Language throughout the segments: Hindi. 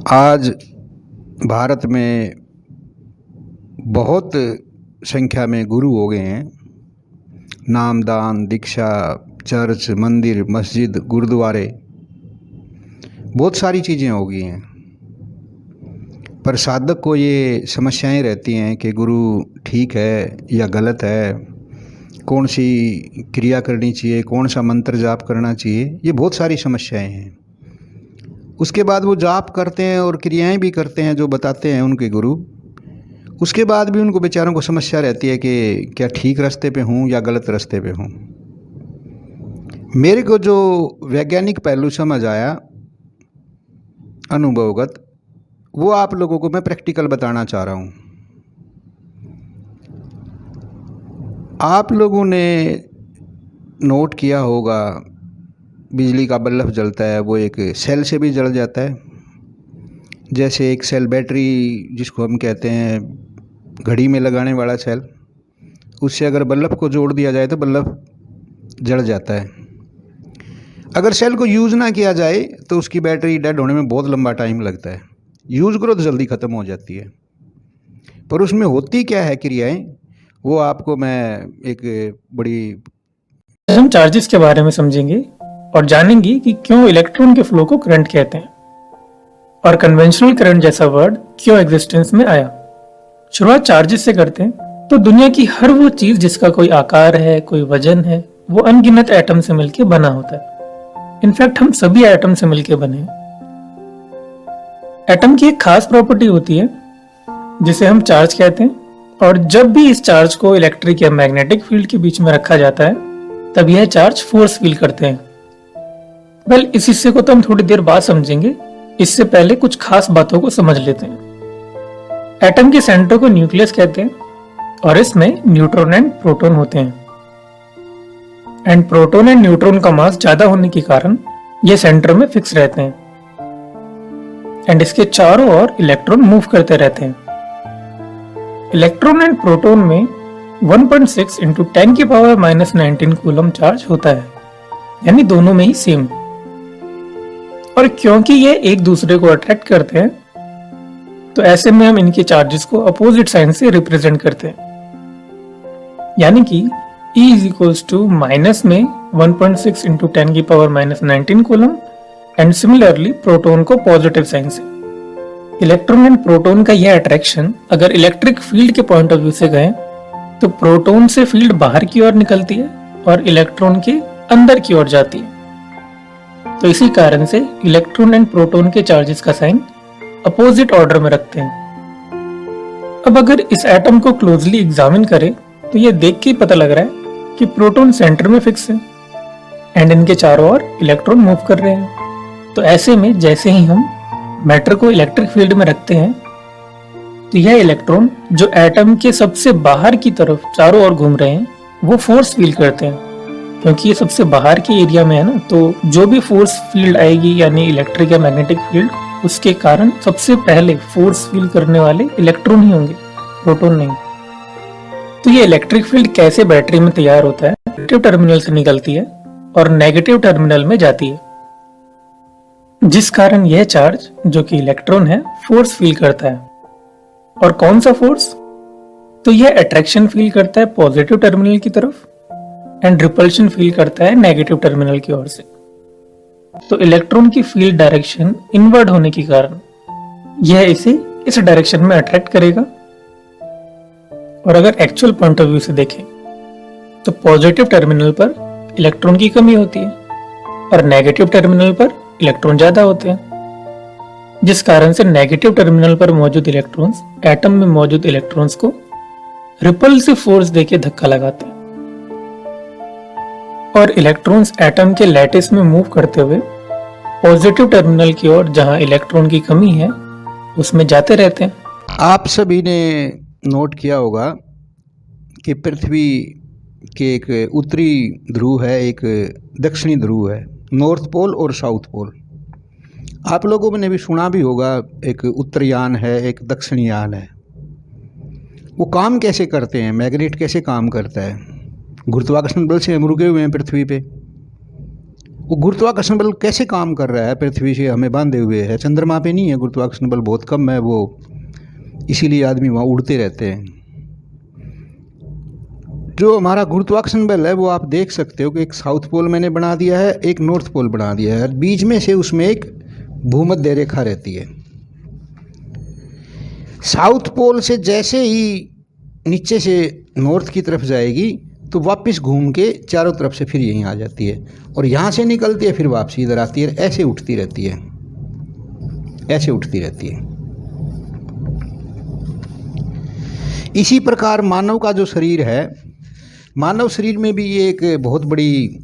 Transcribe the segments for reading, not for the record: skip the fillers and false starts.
आज भारत में बहुत संख्या में गुरु हो गए हैं। नामदान, दीक्षा, चर्च, मंदिर, मस्जिद, गुरुद्वारे, बहुत सारी चीज़ें हो गई हैं। पर साधक को ये समस्याएं रहती हैं कि गुरु ठीक है या गलत है, कौन सी क्रिया करनी चाहिए, कौन सा मंत्र जाप करना चाहिए, ये बहुत सारी समस्याएं हैं। उसके बाद वो जाप करते हैं और क्रियाएं भी करते हैं जो बताते हैं उनके गुरु। उसके बाद भी उनको बेचारों को समस्या रहती है कि क्या ठीक रास्ते पे हूँ या गलत रास्ते पे हूँ। मेरे को जो वैज्ञानिक पहलू समझ आया अनुभवगत, वो आप लोगों को मैं प्रैक्टिकल बताना चाह रहा हूँ। आप लोगों ने नोट किया होगा, बिजली का बल्ब जलता है वो एक सेल से भी जल जाता है। जैसे एक सेल बैटरी जिसको हम कहते हैं घड़ी में लगाने वाला सेल, उससे अगर बल्ब को जोड़ दिया जाए तो बल्ब जल जाता है। अगर सेल को यूज़ ना किया जाए तो उसकी बैटरी डेड होने में बहुत लंबा टाइम लगता है। यूज़ करो तो जल्दी ख़त्म हो जाती है। पर उसमें होती क्या है क्रियाएं, वो आपको मैं एक बड़ी हम चार्जेस के बारे में समझेंगे और जानेंगे कि क्यों इलेक्ट्रॉन के फ्लो को करंट कहते हैं और कन्वेंशनल करंट जैसा वर्ड क्यों एग्जिस्टेंस में आया। शुरुआत चार्जेस से करते हैं तो दुनिया की हर वो चीज जिसका कोई आकार है, कोई वजन है, वो अनगिनत एटम से मिलकर बना होता है। इनफैक्ट हम सभी एटम से मिलकर बने हैं। एटम की एक खास प्रॉपर्टी होती है जिसे हम चार्ज कहते हैं, और जब भी इस चार्ज को इलेक्ट्रिक या मैग्नेटिक फील्ड के बीच में रखा जाता है तब यह चार्ज फोर्स फील करते हैं। वेल, इस हिस्से को तो हम थोड़ी देर बाद समझेंगे। इससे पहले कुछ खास बातों को समझ लेते हैं। एटम के सेंटर को न्यूक्लियस कहते हैं और इसमें न्यूट्रॉन एंड प्रोटॉन होते हैं। एंड प्रोटॉन एंड न्यूट्रॉन का मास ज्यादा होने के कारण ये सेंटर में फिक्स रहते हैं एंड इसके चारों ओर इलेक्ट्रॉन मूव करते रहते हैं। इलेक्ट्रॉन एंड प्रोटॉन में 1.6 इंटू 10 की पावर -19 कूलम चार्ज होता है, यानी दोनों में ही सेम। और क्योंकि ये एक दूसरे को अट्रैक्ट करते हैं तो ऐसे में हम इनके चार्जेस को अपोजिट साइन से रिप्रेजेंट करते हैं, यानी कि E is equals to minus में 1.6 इंटू 10 की power -19 coulomb and similarly proton को पॉजिटिव साइन से। इलेक्ट्रॉन एंड प्रोटॉन का यह अट्रैक्शन अगर इलेक्ट्रिक फील्ड के पॉइंट ऑफ व्यू से गए तो प्रोटॉन से फील्ड बाहर की ओर निकलती है और इलेक्ट्रॉन के अंदर की ओर जाती है। तो इसी कारण से इलेक्ट्रॉन एंड प्रोटॉन के चार्जेस का साइन अपोजिट ऑर्डर में रखते हैं। अब अगर इस एटम को क्लोजली एग्जामिन करें तो यह देख के पता लग रहा है कि प्रोटॉन सेंटर में फिक्स है एंड इनके चारों ओर इलेक्ट्रॉन मूव कर रहे हैं। तो ऐसे में जैसे ही हम मैटर को इलेक्ट्रिक फील्ड में रखते हैं तो यह इलेक्ट्रॉन जो एटम के सबसे बाहर की तरफ चारों ओर घूम रहे हैं वो फोर्स फील करते हैं। क्योंकि ये सबसे बाहर के एरिया में है ना, तो जो भी फोर्स फील्ड आएगी यानी इलेक्ट्रिक या मैग्नेटिक फील्ड, उसके कारण सबसे पहले फोर्स फील करने वाले इलेक्ट्रॉन ही होंगे, प्रोटॉन नहीं। तो ये इलेक्ट्रिक फील्ड कैसे बैटरी में तैयार होता है? पॉजिटिव टर्मिनल से निकलती है और नेगेटिव टर्मिनल में जाती है, जिस कारण यह चार्ज जो कि इलेक्ट्रॉन है फोर्स फील करता है। और कौन सा फोर्स? तो यह अट्रैक्शन फील करता है पॉजिटिव टर्मिनल की तरफ एंड रिपल्शन फील करता है नेगेटिव टर्मिनल की ओर से। तो इलेक्ट्रॉन की फील्ड डायरेक्शन इनवर्ड होने के कारण यह इसे इस डायरेक्शन में अट्रैक्ट करेगा। और अगर एक्चुअल पॉइंट ऑफ व्यू से देखें तो पॉजिटिव टर्मिनल पर इलेक्ट्रॉन की कमी होती है और नेगेटिव टर्मिनल पर इलेक्ट्रॉन ज्यादा होते हैं, जिस कारण से नेगेटिव टर्मिनल पर मौजूद इलेक्ट्रॉन्स एटम में मौजूद इलेक्ट्रॉन्स को रिपल्सिव फोर्स देके धक्का लगाते हैं और इलेक्ट्रॉन्स एटम के लैटिस में मूव करते हुए पॉजिटिव टर्मिनल की ओर जहां इलेक्ट्रॉन की कमी है उसमें जाते रहते हैं। आप सभी ने नोट किया होगा कि पृथ्वी के एक उत्तरी ध्रुव है, एक दक्षिणी ध्रुव है, नॉर्थ पोल और साउथ पोल। आप लोगों ने भी सुना भी होगा एक उत्तरयान है, एक दक्षिणयान है। वो काम कैसे करते हैं, मैग्नेट कैसे काम करता है? गुरुत्वाकर्षण बल से हम रुके हुए हैं पृथ्वी पे वो गुरुत्वाकर्षण बल कैसे काम कर रहा है, पृथ्वी से हमें बांधे हुए है, चंद्रमा पे नहीं है गुरुत्वाकर्षण बल, बहुत कम है वो, इसीलिए आदमी वहाँ उड़ते रहते हैं। जो हमारा गुरुत्वाकर्षण बल है वो आप देख सकते हो कि एक साउथ पोल मैंने बना दिया है, एक नॉर्थ पोल बना दिया है, बीच में से उसमें एक भूमध्य रेखा रहती है। साउथ पोल से जैसे ही नीचे से नॉर्थ की तरफ जाएगी तो वापस घूम के चारों तरफ से फिर यहीं आ जाती है, और यहाँ से निकलती है फिर वापसी इधर आती है, ऐसे उठती रहती है, ऐसे उठती रहती है। इसी प्रकार मानव का जो शरीर है, मानव शरीर में भी ये एक बहुत बड़ी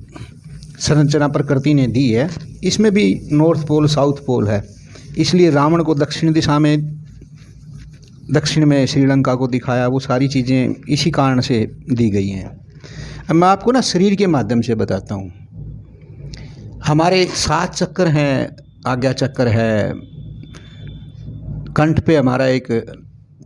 संरचना प्रकृति ने दी है। इसमें भी नॉर्थ पोल साउथ पोल है, इसलिए रावण को दक्षिण दिशा में, दक्षिण में श्रीलंका को दिखाया, वो सारी चीज़ें इसी कारण से दी गई हैं। अब मैं आपको ना शरीर के माध्यम से बताता हूँ। हमारे 7 चक्कर हैं, आज्ञा चक्कर है, कंठ पे हमारा एक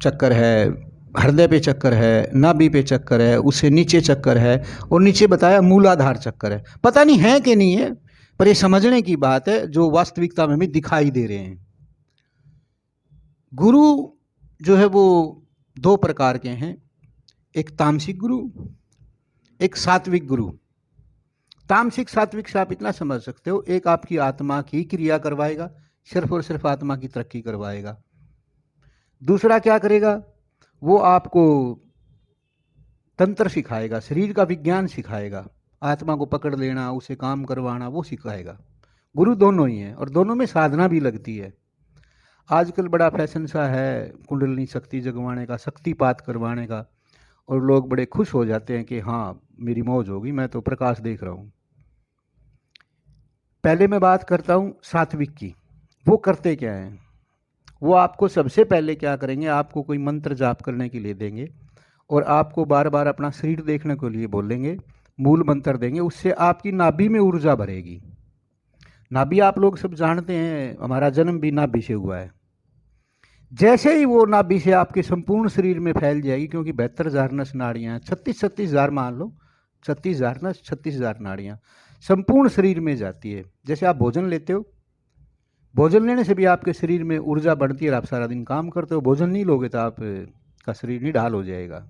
चक्कर है, हृदय पे चक्कर है, नाभि पे चक्कर है, उससे नीचे चक्कर है, और नीचे बताया मूलाधार चक्कर है। पता नहीं है कि नहीं है, पर ये समझने की बात है जो वास्तविकता में भी दिखाई दे रहे हैं। गुरु जो है वो 2 प्रकार के हैं, एक तामसिक गुरु, एक सात्विक गुरु। तामसिक सात्विक से आप इतना समझ सकते हो, एक आपकी आत्मा की क्रिया करवाएगा, सिर्फ और सिर्फ आत्मा की तरक्की करवाएगा। दूसरा क्या करेगा, वो आपको तंत्र सिखाएगा, शरीर का विज्ञान सिखाएगा, आत्मा को पकड़ लेना, उसे काम करवाना, वो सिखाएगा। गुरु दोनों ही हैं, और दोनों में साधना भी लगती है। आजकल बड़ा फैशन सा है कुंडलिनी शक्ति जगवाने का, शक्तिपात करवाने का, और लोग बड़े खुश हो जाते हैं कि हाँ मेरी मौज होगी, मैं तो प्रकाश देख रहा हूँ। पहले मैं बात करता हूँ सात्विक की। वो करते क्या हैं, वो आपको सबसे पहले क्या करेंगे, आपको कोई मंत्र जाप करने के लिए देंगे, और आपको बार बार अपना शरीर देखने के लिए बोलेंगे, मूल मंत्र देंगे, उससे आपकी नाभि में ऊर्जा भरेगी। नाभि आप लोग सब जानते हैं, हमारा जन्म भी नाभि से हुआ है। जैसे ही वो नाभि से आपके संपूर्ण शरीर में फैल जाएगी, क्योंकि 72,000 नस नाड़ियाँ हैं, 36,000 मान लो, 36,000 नस, 36,000 नाड़ियाँ संपूर्ण शरीर में जाती है। जैसे आप भोजन लेते हो, भोजन लेने से भी आपके शरीर में ऊर्जा बढ़ती है, और आप सारा दिन काम करते हो। भोजन नहीं लोगे तो आप का शरीर निढाल हो जाएगा।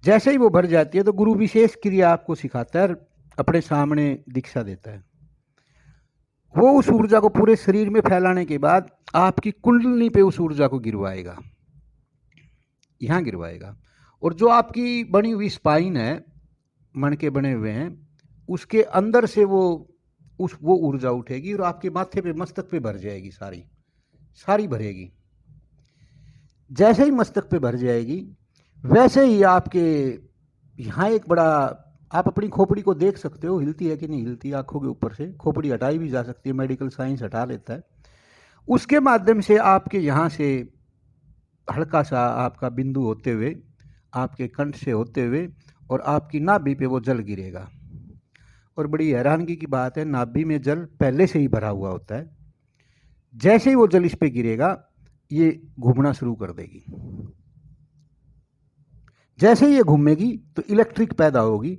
जैसे ही वो भर जाती है तो गुरु विशेष क्रिया आपको सिखाता है और अपने सामने दीक्षा देता है। वो उस ऊर्जा को पूरे शरीर में फैलाने के बाद आपकी कुंडलिनी पे उस ऊर्जा को गिरवाएगा, यहाँ गिरवाएगा। और जो आपकी बनी हुई स्पाइन है, मन के बने हुए हैं, उसके अंदर से वो ऊर्जा उठेगी और आपके माथे पे, मस्तक पे भर जाएगी, सारी भरेगी। जैसे ही मस्तक पे भर जाएगी, वैसे ही आपके यहाँ एक बड़ा, आप अपनी खोपड़ी को देख सकते हो, हिलती है कि नहीं हिलती, आंखों के ऊपर से खोपड़ी हटाई भी जा सकती है, मेडिकल साइंस हटा लेता है। उसके माध्यम से आपके यहाँ से हल्का सा आपका बिंदु होते हुए, आपके कंठ से होते हुए, और आपकी नाभि पे वो जल गिरेगा। और बड़ी हैरानगी की बात है, नाभि में जल पहले से ही भरा हुआ होता है। जैसे ही वो जल इस पे गिरेगा, ये घूमना शुरू कर देगी। जैसे ही ये घूमेगी तो इलेक्ट्रिक पैदा होगी,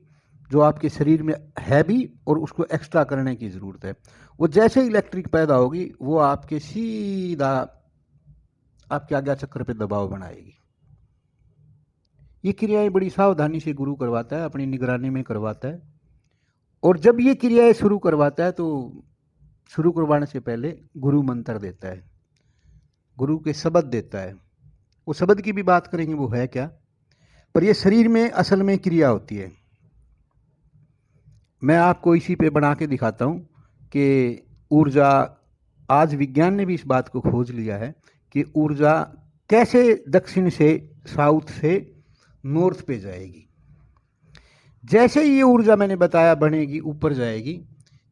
जो आपके शरीर में है भी, और उसको एक्स्ट्रा करने की ज़रूरत है। वो जैसे इलेक्ट्रिक पैदा होगी, वो आपके सीधा आपके आज्ञा चक्र पे दबाव बनाएगी। ये क्रियाएं बड़ी सावधानी से गुरु करवाता है, अपनी निगरानी में करवाता है। और जब ये क्रियाएं शुरू करवाता है तो शुरू करवाने से पहले गुरु मंत्र देता है, गुरु के शब्द देता है। वो शब्द की भी बात करेंगे वो है क्या, पर ये शरीर में असल में क्रिया होती है। मैं आपको इसी पे बना के दिखाता हूँ कि ऊर्जा, आज विज्ञान ने भी इस बात को खोज लिया है कि ऊर्जा कैसे दक्षिण से, साउथ से नॉर्थ पे जाएगी। जैसे ही ये ऊर्जा मैंने बताया बनेगी, ऊपर जाएगी,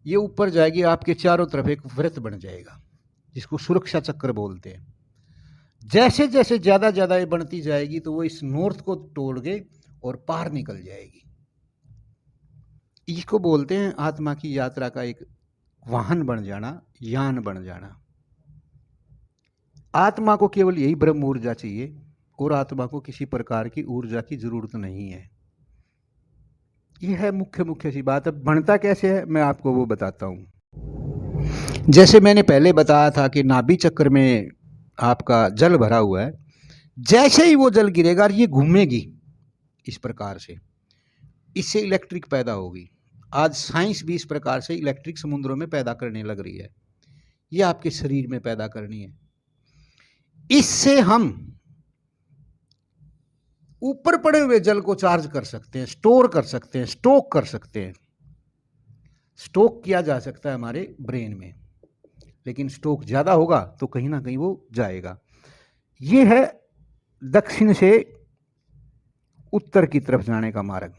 ये ऊपर जाएगी, आपके चारों तरफ एक वृत्त बन जाएगा, जिसको सुरक्षा चक्र बोलते हैं। जैसे जैसे ज़्यादा ज़्यादा ये बढ़ती जाएगी तो वो इस नॉर्थ को तोड़ के और पार निकल जाएगी। इसको बोलते हैं आत्मा की यात्रा का एक वाहन बन जाना, यान बन जाना। आत्मा को केवल यही ब्रह्म ऊर्जा चाहिए, और आत्मा को किसी प्रकार की ऊर्जा की जरूरत नहीं है। ये है मुख्य मुख्य सी बात। अब बनता कैसे है मैं आपको वो बताता हूँ। जैसे मैंने पहले बताया था कि नाभि चक्र में आपका जल भरा हुआ है, जैसे ही वो जल गिरेगा और ये घूमेगी इस प्रकार से, इससे इलेक्ट्रिक पैदा होगी। आज साइंस भी इस प्रकार से इलेक्ट्रिक समुद्रों में पैदा करने लग रही है। ये आपके शरीर में पैदा करनी है। इससे हम ऊपर पड़े हुए जल को चार्ज कर सकते हैं, स्टोर कर सकते हैं, स्टॉक कर सकते हैं। स्टॉक किया जा सकता है हमारे ब्रेन में, लेकिन स्टॉक ज़्यादा होगा तो कहीं ना कहीं वो जाएगा। ये है दक्षिण से उत्तर की तरफ जाने का मार्ग।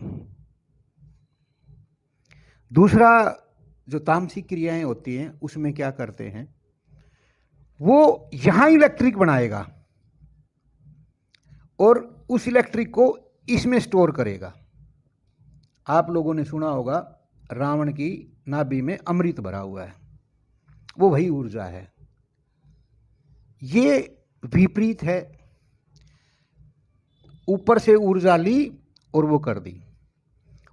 दूसरा, जो तामसिक क्रियाएं होती हैं उसमें क्या करते हैं, वो यहां इलेक्ट्रिक बनाएगा और उस इलेक्ट्रिक को इसमें स्टोर करेगा। आप लोगों ने सुना होगा रावण की नाभि में अमृत भरा हुआ है, वो वही ऊर्जा है। ये विपरीत है, ऊपर से ऊर्जा ली और वो कर दी।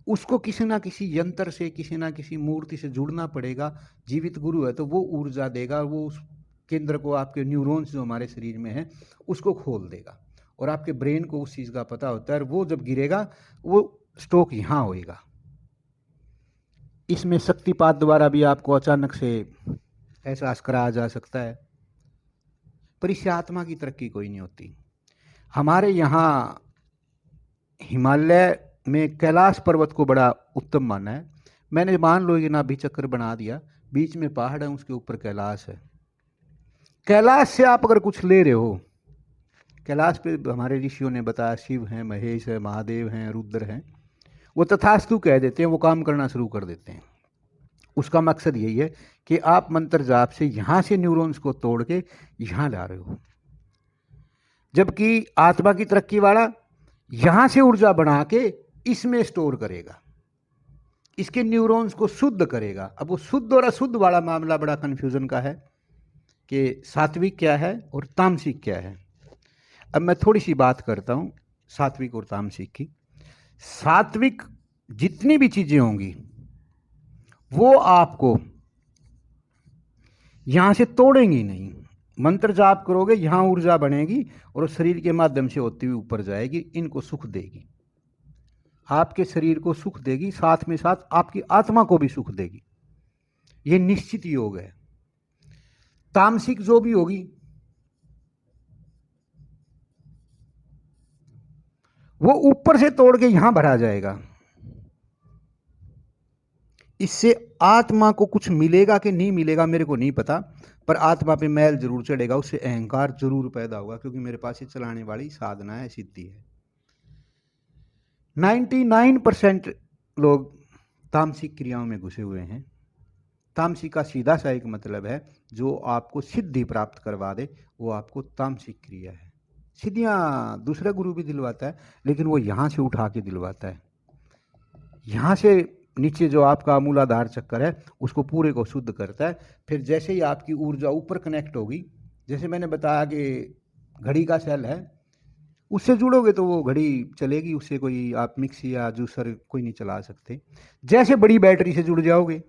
उसको किसी ना किसी यंत्र से, किसी ना किसी मूर्ति से जुड़ना पड़ेगा। जीवित गुरु है तो वो ऊर्जा देगा, वो उस केंद्र को, आपके न्यूरॉन्स जो हमारे शरीर में है उसको खोल देगा और आपके ब्रेन को उस चीज़ का पता होता है और वो जब गिरेगा वो स्टॉक यहाँ होएगा। इसमें शक्तिपात द्वारा भी आपको अचानक से एहसास कराया जा सकता है, पर इससे आत्मा की तरक्की कोई नहीं होती। हमारे यहाँ हिमालय में कैलाश पर्वत को बड़ा उत्तम माना है। मैंने मान लो ये नाभि चक्र बना दिया, बीच में पहाड़ है, उसके ऊपर कैलाश है। कैलाश से आप अगर कुछ ले रहे हो, कैलाश पे हमारे ऋषियों ने बताया शिव हैं, महेश है, महादेव हैं, रुद्र हैं, वो तथास्तु कह देते हैं, वो काम करना शुरू कर देते हैं। उसका मकसद यही है कि आप मंत्र जाप से यहाँ से न्यूरॉन्स को तोड़ के यहाँ ला रहे हो, जबकि आत्मा की तरक्की वाला यहाँ से ऊर्जा बना के इसमें स्टोर करेगा, इसके न्यूरॉन्स को शुद्ध करेगा। अब वो शुद्ध और अशुद्ध वाला मामला बड़ा कन्फ्यूजन का है कि सात्विक क्या है और तामसिक क्या है। अब मैं थोड़ी सी बात करता हूँ सात्विक और तामसिक की। सात्विक जितनी भी चीज़ें होंगी वो आपको यहाँ से तोड़ेंगी नहीं। मंत्र जाप करोगे, यहाँ ऊर्जा बनेगी और शरीर के माध्यम से होती हुई ऊपर जाएगी, इनको सुख देगी, आपके शरीर को सुख देगी, साथ में साथ आपकी आत्मा को भी सुख देगी। ये निश्चित योग है। तामसिक जो भी होगी वो ऊपर से तोड़ के यहां भरा जाएगा। इससे आत्मा को कुछ मिलेगा कि नहीं मिलेगा मेरे को नहीं पता, पर आत्मा पे मैल जरूर चढ़ेगा, उससे अहंकार जरूर पैदा होगा, क्योंकि मेरे पास ये चलाने वाली साधना है, सिद्धि है। 99% लोग तामसिक क्रियाओं में घुसे हुए हैं। तामसिक का सीधा सा एक मतलब है, जो आपको सिद्धि प्राप्त करवा दे वो आपको तामसिक क्रिया है। सिद्धियाँ दूसरा गुरु भी दिलवाता है, लेकिन वो यहाँ से उठा के दिलवाता है। यहाँ से नीचे जो आपका मूलाधार चक्कर है उसको पूरे को शुद्ध करता है। फिर जैसे ही आपकी ऊर्जा ऊपर कनेक्ट होगी, जैसे मैंने बताया कि घड़ी का सेल है, उससे जुड़ोगे तो वो घड़ी चलेगी, उससे कोई आप मिक्सी या जूसर कोई नहीं चला सकते। जैसे बड़ी बैटरी से जुड़ जाओगे,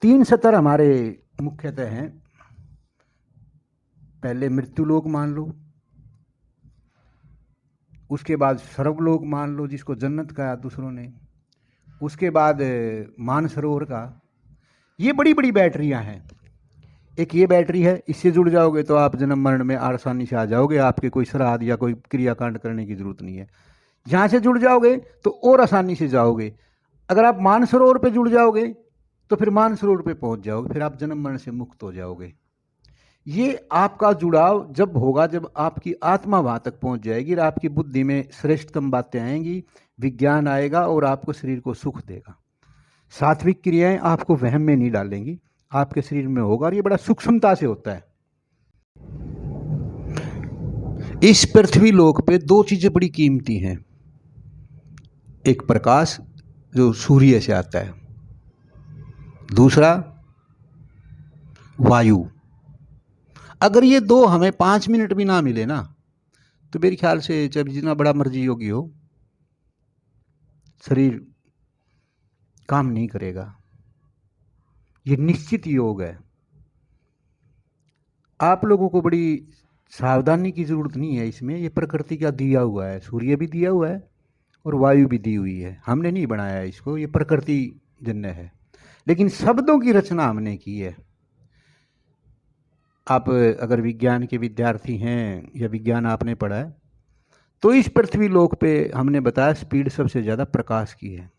3 स्तर हमारे मुख्यतः हैं। पहले मृत्युलोक मान लो, उसके बाद सर्वलोक मान लो जिसको जन्नत कहा दूसरों ने, उसके बाद मानसरोवर का। ये बड़ी बड़ी बैटरियां हैं। एक ये बैटरी है, इससे जुड़ जाओगे तो आप जन्म मरण में आसानी से आ जाओगे, आपके कोई श्राद्ध या कोई क्रियाकांड करने की जरूरत नहीं है। यहाँ से जुड़ जाओगे तो और आसानी से जाओगे। अगर आप मानसरोवर पे जुड़ जाओगे तो फिर मानसरोवर पे पहुंच जाओगे, फिर आप जन्म मरण से मुक्त हो जाओगे। ये आपका जुड़ाव जब होगा जब आपकी आत्मा वहां तक पहुंच जाएगी और आपकी बुद्धि में श्रेष्ठतम बातें आएंगी, विज्ञान आएगा और आपको शरीर को सुख देगा। सात्विक क्रियाएं आपको वहम में नहीं डालेंगी, आपके शरीर में होगा और ये बड़ा सूक्ष्मता से होता है। इस पृथ्वी लोक पे 2 चीजें बड़ी कीमती हैं। एक प्रकाश जो सूर्य से आता है, दूसरा वायु। अगर ये 2 हमें 5 मिनट भी ना मिले ना, तो मेरे ख्याल से चाहे जितना बड़ा मर्जी योगी हो, शरीर काम नहीं करेगा। ये निश्चित योग है। आप लोगों को बड़ी सावधानी की ज़रूरत नहीं है इसमें। ये प्रकृति का दिया हुआ है, सूर्य भी दिया हुआ है और वायु भी दी हुई है। हमने नहीं बनाया इसको, ये प्रकृति जन्य है, लेकिन शब्दों की रचना हमने की है। आप अगर विज्ञान के विद्यार्थी हैं या विज्ञान आपने पढ़ा है, तो इस पृथ्वी लोक पे हमने बताया स्पीड सबसे ज़्यादा प्रकाश की है।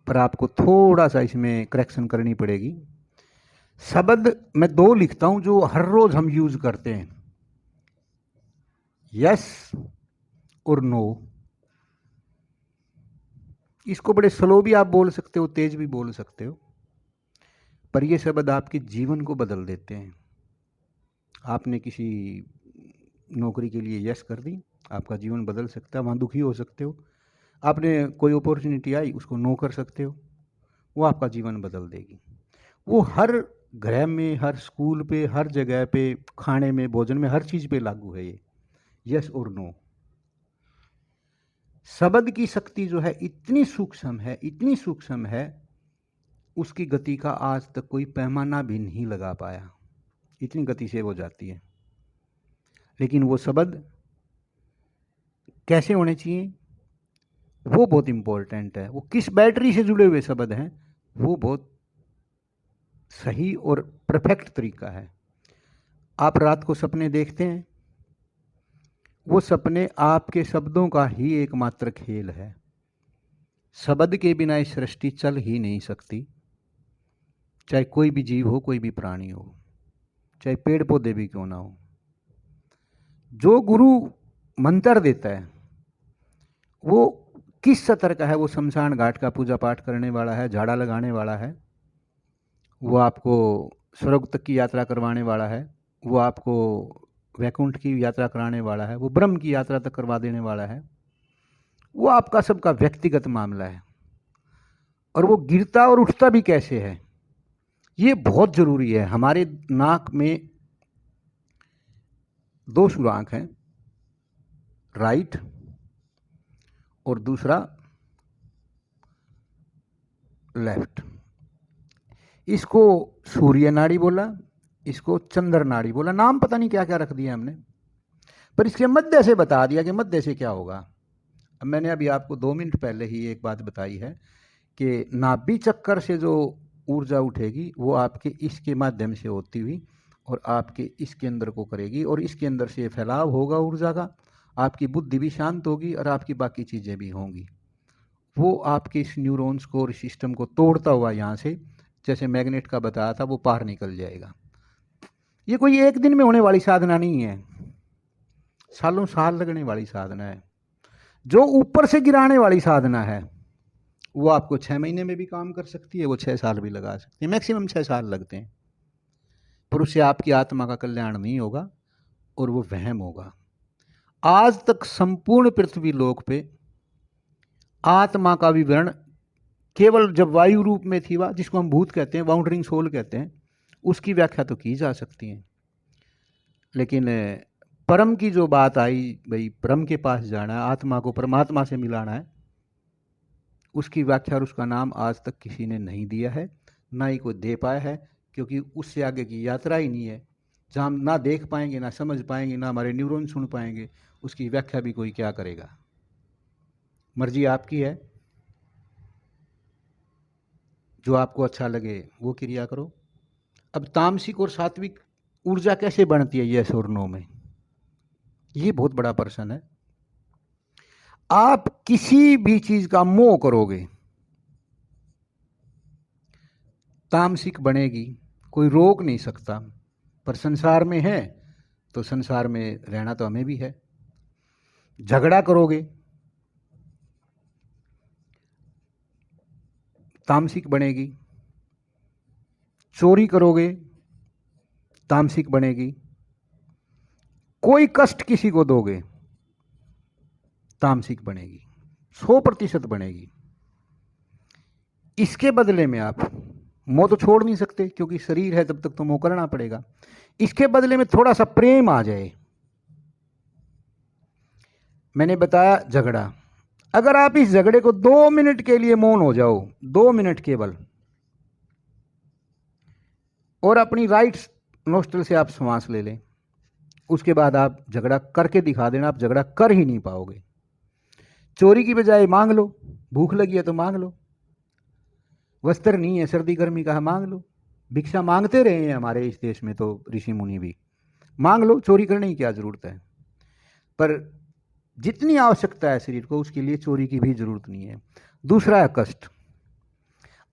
पर आपको थोड़ा सा इसमें करेक्शन करनी पड़ेगी। शब्द मैं 2 लिखता हूं जो हर रोज हम यूज करते हैं, यस और नो। इसको बड़े स्लो भी आप बोल सकते हो, तेज भी बोल सकते हो, पर ये शब्द आपके जीवन को बदल देते हैं। आपने किसी नौकरी के लिए यस कर दी, आपका जीवन बदल सकता है, वहाँ दुखी हो सकते हो। आपने कोई अपॉर्चुनिटी आई, उसको नो कर सकते हो, वो आपका जीवन बदल देगी। वो हर ग्रह में, हर स्कूल पे, हर जगह पे, खाने में, भोजन में, हर चीज़ पे लागू है ये यस और नो। शब्द की शक्ति जो है इतनी सूक्ष्म है, इतनी सूक्ष्म है, उसकी गति का आज तक कोई पैमाना भी नहीं लगा पाया। इतनी गति से वो जाती है। लेकिन वो शब्द कैसे होने चाहिए, वो बहुत इंपॉर्टेंट है। वो किस बैटरी से जुड़े हुए शब्द हैं, वो बहुत सही और परफेक्ट तरीका है। आप रात को सपने देखते हैं, वो सपने आपके शब्दों का ही एकमात्र खेल है। शब्द के बिना इस सृष्टि चल ही नहीं सकती। चाहे कोई भी जीव हो, कोई भी प्राणी हो, चाहे पेड़ पौधे भी क्यों ना हो। जो गुरु मंत्र देता है वो किस स्तर का है? वो शमशान घाट का पूजा पाठ करने वाला है, झाड़ा लगाने वाला है, वो आपको स्वर्ग तक की यात्रा करवाने वाला है, वो आपको वैकुंठ की यात्रा कराने वाला है, वो ब्रह्म की यात्रा तक करवा देने वाला है। वो आपका सबका व्यक्तिगत मामला है। और वो गिरता और उठता भी कैसे है, ये बहुत जरूरी है। हमारे नाक में 2 सुराख हैं, राइट और दूसरा लेफ्ट। इसको सूर्य नाड़ी बोला, इसको चंद्र नाड़ी बोला, नाम पता नहीं क्या क्या रख दिया हमने, पर इसके मध्य से बता दिया कि मध्य से क्या होगा। अब मैंने अभी आपको 2 मिनट पहले ही एक बात बताई है कि नाभि चक्कर से जो ऊर्जा उठेगी वो आपके इसके माध्यम से होती हुई और आपके इसके अंदर को करेगी, और इसके अंदर से फैलाव होगा ऊर्जा का। आपकी बुद्धि भी शांत होगी और आपकी बाकी चीज़ें भी होंगी। वो आपके इस न्यूरॉन्स को और सिस्टम को तोड़ता हुआ यहाँ से, जैसे मैग्नेट का बताया था, वो पार निकल जाएगा। ये कोई एक दिन में होने वाली साधना नहीं है, सालों साल लगने वाली साधना है। जो ऊपर से गिराने वाली साधना है वो आपको 6 महीने में भी काम कर सकती है, वो 6 साल भी लगा सकती है, मैक्सिमम 6 साल लगते हैं। पर उससे आपकी आत्मा का कल्याण नहीं होगा और वो वहम होगा। आज तक संपूर्ण पृथ्वी लोक पे आत्मा का विवरण केवल जब वायु रूप में थी, वह जिसको हम भूत कहते हैं, वाउंडरिंग सोल कहते हैं, उसकी व्याख्या तो की जा सकती है। लेकिन परम की जो बात आई, भाई परम के पास जाना है, आत्मा को परमात्मा से मिलाना है, उसकी व्याख्या और उसका नाम आज तक किसी ने नहीं दिया है, ना ही कोई दे पाया है, क्योंकि उससे आगे की यात्रा ही नहीं है। जहाँ हम ना देख पाएंगे, ना समझ पाएंगे, ना हमारे न्यूरॉन सुन पाएंगे, उसकी व्याख्या भी कोई क्या करेगा। मर्जी आपकी है, जो आपको अच्छा लगे वो क्रिया करो। अब तामसिक और सात्विक ऊर्जा कैसे बनती है यस और नो में, ये बहुत बड़ा प्रश्न है। आप किसी भी चीज का मोह करोगे, तामसिक बनेगी, कोई रोक नहीं सकता। पर संसार में है तो संसार में रहना तो हमें भी है। झगड़ा करोगे, तामसिक बनेगी। चोरी करोगे, तामसिक बनेगी। कोई कष्ट किसी को दोगे, तामसिक बनेगी, 100% बनेगी। इसके बदले में आप मोह तो छोड़ नहीं सकते, क्योंकि शरीर है तब तक तो मोह करना पड़ेगा। इसके बदले में थोड़ा सा प्रेम आ जाए। मैंने बताया झगड़ा, अगर आप इस झगड़े को 2 मिनट के लिए मौन हो जाओ, 2 मिनट केवल, और अपनी राइट नोस्ट्रल से आप सांस ले लें, उसके बाद आप झगड़ा करके दिखा देना, आप झगड़ा कर ही नहीं पाओगे। चोरी की बजाय मांग लो, भूख लगी है तो मांग लो, वस्त्र नहीं है, सर्दी गर्मी का है, मांग लो। भिक्षा मांगते रहे हैं हमारे इस देश में तो ऋषि मुनि भी, मांग लो, चोरी करने की क्या जरूरत है। पर जितनी आवश्यकता है शरीर को, उसके लिए चोरी की भी जरूरत नहीं है। दूसरा है कष्ट।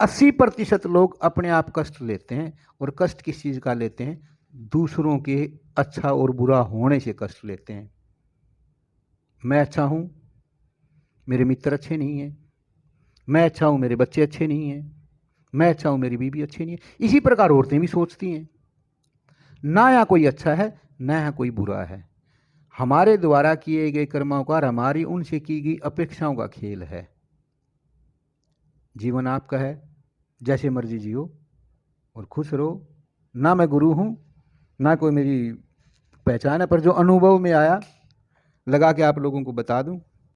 80% लोग अपने आप कष्ट लेते हैं, और कष्ट किस चीज का लेते हैं? दूसरों के अच्छा और बुरा होने से कष्ट लेते हैं। मैं अच्छा हूं, मेरे मित्र अच्छे नहीं हैं, मैं अच्छा हूं, मेरे बच्चे अच्छे नहीं हैं, मैं अच्छा हूं, मेरी बीवी अच्छी नहीं है। इसी प्रकार औरतें भी सोचती हैं, ना यहाँ कोई अच्छा है ना यहाँ कोई बुरा है, हमारे द्वारा किए गए कर्मों का और हमारी उनसे की गई अपेक्षाओं का खेल है। जीवन आपका है, जैसे मर्जी जियो और खुश रहो। ना मैं गुरु हूं, ना कोई मेरी पहचान है, पर जो अनुभव में आया लगा के आप लोगों को बता दूं।